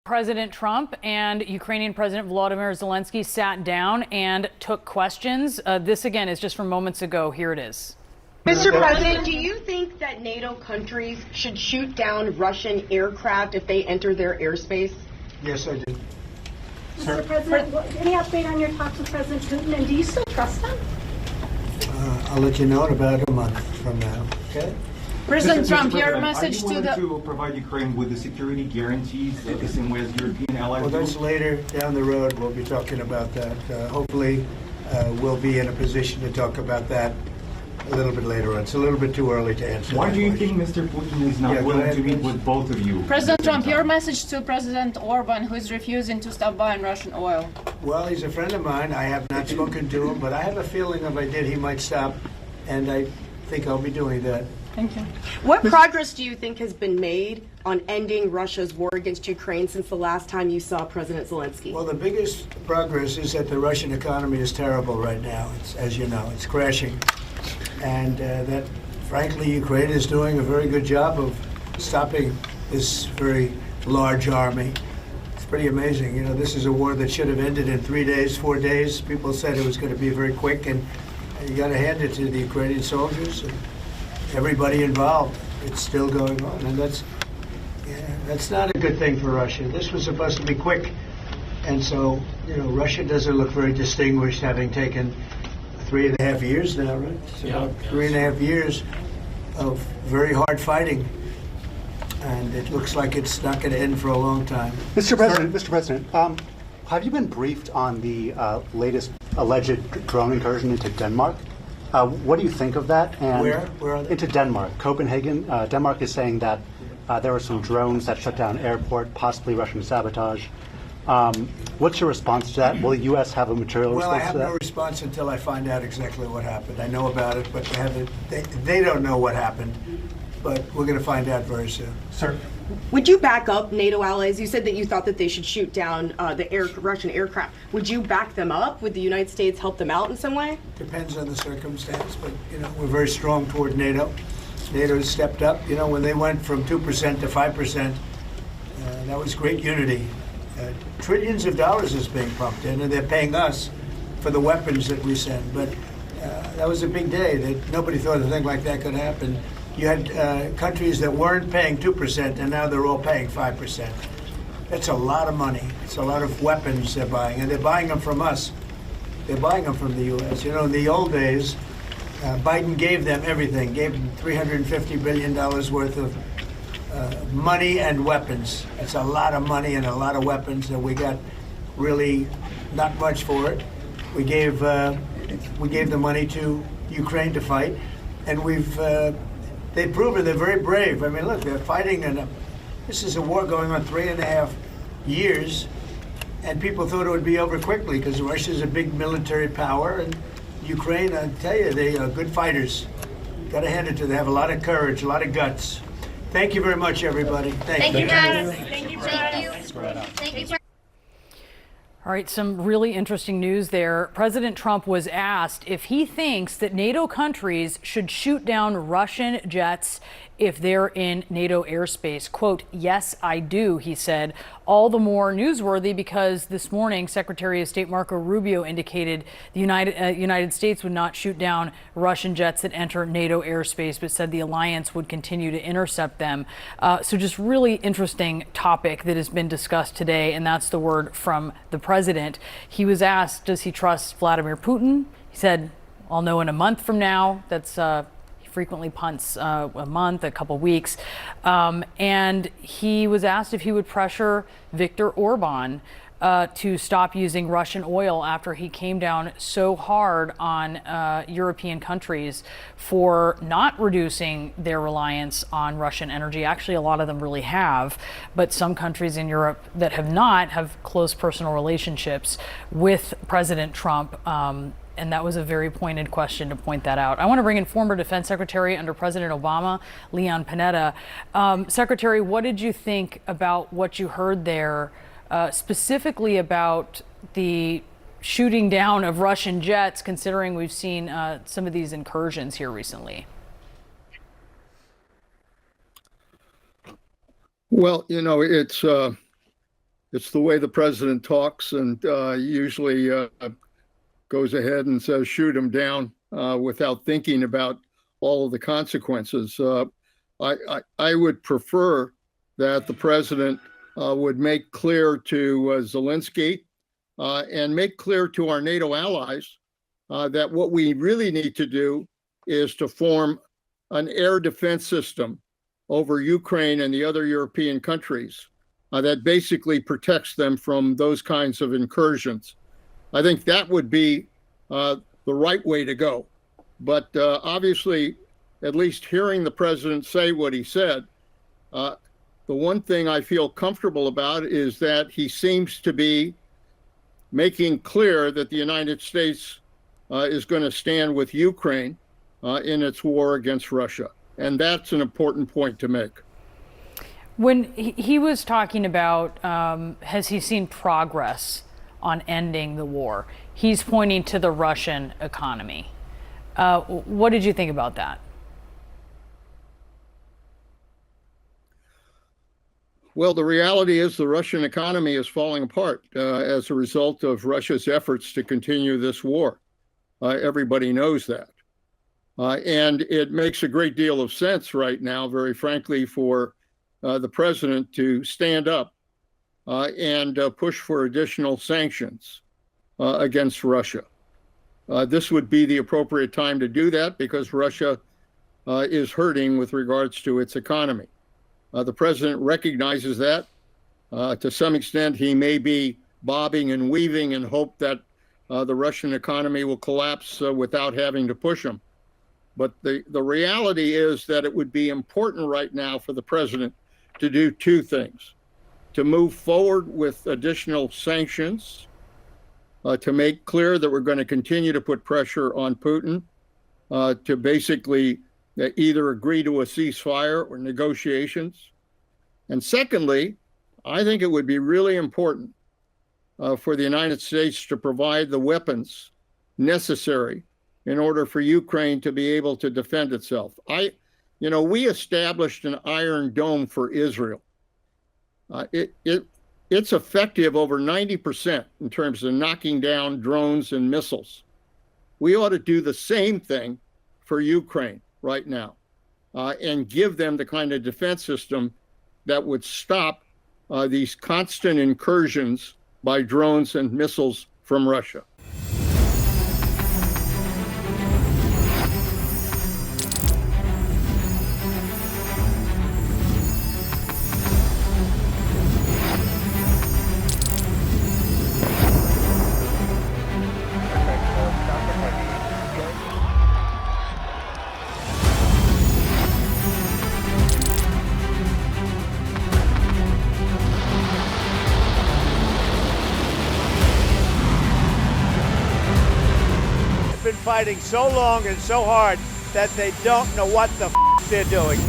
President Trump and Ukrainian President Volodymyr Zelensky sat down and took questions. This, again, is just from moments ago. Here it is. Mr. President, do you think that NATO countries should shoot down Russian aircraft if they enter their airspace? Yes, I do. Mr. President, any update on your talks with President Putin, and do you still trust them? I'll let you know in about a month from now, okay? President Trump, Mr. your President, message are you to the... willing to provide Ukraine with the security guarantees the same way as European allies Well, do? that's later down the road. We'll be talking about that. Hopefully, we'll be in a position to talk about that a little bit later on. It's a little bit too early to answer. Why that do you question. think Mr. Putin is not Yeah, go willing ahead, to meet please. with both of you? President at the same Trump, your time? message to President Orban, who is refusing to stop buying Russian oil. Well, he's a friend of mine. I have not spoken to him, but I have a feeling if I did, he might stop, and I think I'll be doing that. Thank you. What progress do you think has been made on ending Russia's war against Ukraine since the last time you saw President Zelensky? Well, the biggest progress is that the Russian economy is terrible right now. It's, as you know, it's crashing. And that, frankly, Ukraine is doing a very good job of stopping this very large army. It's pretty amazing. You know, this is a war that should have ended in 3 days, 4 days. People said it was going to be very quick, and you got to hand it to the Ukrainian soldiers and everybody involved. It's still going on, and that's not a good thing for Russia. This was supposed to be quick, and so, you know, Russia doesn't look very distinguished, having taken 3.5 years now, right? It's about 3.5 years of very hard fighting, and it looks like it's not going to end for a long time. Mr. President, have you been briefed on the latest alleged drone incursion into Denmark? What do you think of that? And Where are they? Into Denmark, Copenhagen. Denmark is saying that there were some drones that shut down airport, possibly Russian sabotage. What's your response to that? Will the U.S. have a material Well, I response have to that? no response until I find out exactly what happened. I know about it, but they don't know what happened. But we're going to find out very soon. Sir. Would you back up NATO allies? You said that you thought that they should shoot down the Russian aircraft. Would you back them up? Would the United States help them out in some way? Depends on the circumstance, but, you know, we're very strong toward NATO. NATO has stepped up. You know, when they went from 2% to 5%, that was great unity. Trillions of dollars is being pumped in, and they're paying us for the weapons that we send. But that was a big day. That nobody thought a thing like that could happen. You had countries that weren't paying 2%, and now they're all paying 5%. That's a lot of money. It's a lot of weapons they're buying, and they're buying them from us. They're buying them from the U.S. You know, in the old days, Biden gave them everything, gave them $350 billion worth of money and weapons. It's a lot of money and a lot of weapons, and we got really not much for it. We gave the money to Ukraine to fight, and they've proven they're very brave. I mean, look, they're fighting, and this is a war going on 3.5 years, and people thought it would be over quickly because Russia's a big military power, and Ukraine, I tell you, they are good fighters. Got to hand it to them. They have a lot of courage, a lot of guts. Thank you very much, everybody. Thank you, guys. Thank you, Thank you. All right, some really interesting news there. President Trump was asked if he thinks that NATO countries should shoot down Russian jets if they're in NATO airspace. Quote, "Yes, I do," he said. All the more newsworthy because this morning, Secretary of State Marco Rubio indicated the United States would not shoot down Russian jets that enter NATO airspace, but said the alliance would continue to intercept them. So just really interesting topic that has been discussed today, and that's the word from the president. He was asked, does he trust Vladimir Putin? He said, I'll know in a month from now. That's frequently punts a month, a couple weeks. And he was asked if he would pressure Viktor Orban to stop using Russian oil after he came down so hard on European countries for not reducing their reliance on Russian energy. Actually, a lot of them really have, but some countries in Europe that have not have close personal relationships with President Trump. And that was a very pointed question to point that out. I want to bring in former Defense Secretary under President Obama, Leon Panetta. Secretary, what did you think about what you heard there, specifically about the shooting down of Russian jets, considering we've seen some of these incursions here recently? Well, you know, it's It's the way the president talks, and usually goes ahead and says, shoot him down without thinking about all of the consequences. I would prefer that the president would make clear to Zelensky and make clear to our NATO allies that what we really need to do is to form an air defense system over Ukraine and the other European countries that basically protects them from those kinds of incursions. I think that would be the right way to go. But obviously, at least hearing the president say what he said, the one thing I feel comfortable about is that he seems to be making clear that the United States is going to stand with Ukraine in its war against Russia. And that's an important point to make. When he was talking about, has he seen progress on ending the war? He's pointing to the Russian economy. What did you think about that? Well, the reality is the Russian economy is falling apart as a result of Russia's efforts to continue this war. Everybody knows that. And it makes a great deal of sense right now, very frankly, for the president to stand up and push for additional sanctions against Russia. This would be the appropriate time to do that because Russia is hurting with regards to its economy. The president recognizes that. To some extent, he may be bobbing and weaving in hope that the Russian economy will collapse without having to push him. But the reality is that it would be important right now for the president to do two things: to move forward with additional sanctions, to make clear that we're going to continue to put pressure on Putin to basically either agree to a ceasefire or negotiations. And secondly, I think it would be really important for the United States to provide the weapons necessary in order for Ukraine to be able to defend itself. We established an Iron Dome for Israel. It's effective over 90% in terms of knocking down drones and missiles. We ought to do the same thing for Ukraine right now and give them the kind of defense system that would stop these constant incursions by drones and missiles from Russia. Fighting so long and so hard that they don't know what the they're doing.